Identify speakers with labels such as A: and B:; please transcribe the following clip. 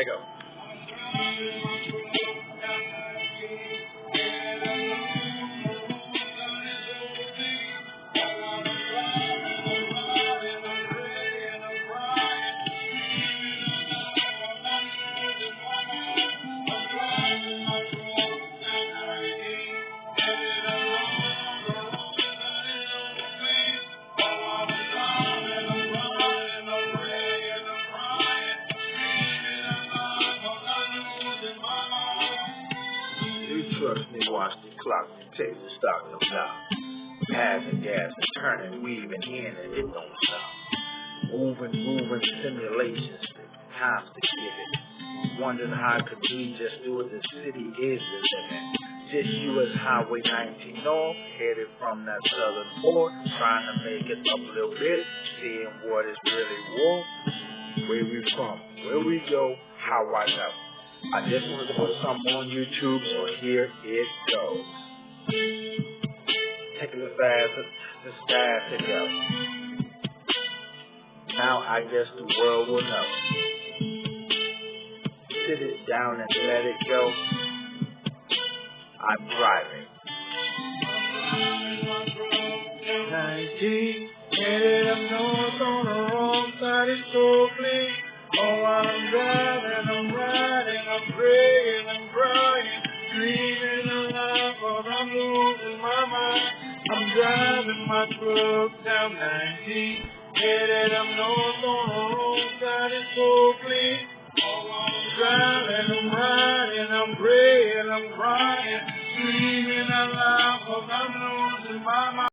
A: Let go. You trust me, watch the clock, take the stock, no doubt. Passing gas and turning, weaving in, and it don't stop. Moving simulations, times to give it. Wondering how could we just do it? The city is the limit. Just US Highway 19 north, headed from that southern port, trying to make it up a little bit, seeing what is really war. Where we from, where we go, how I know. I just wanted to put something on YouTube, so here it goes. Taking it fast, the sky together. Now I guess the world will know. Sit it down and let it go. I'm driving. 19, headed up north on the wrong side, it's so clean. Oh, I'm driving, I'm riding, I'm praying, I'm crying, dreaming of life, but I'm losing my mind. I'm driving my truck down 19, headed up north on the wrong side, it's so clean. Oh, I'm driving, I'm riding, I'm praying, I'm crying, dreaming of life, but I'm losing my mind.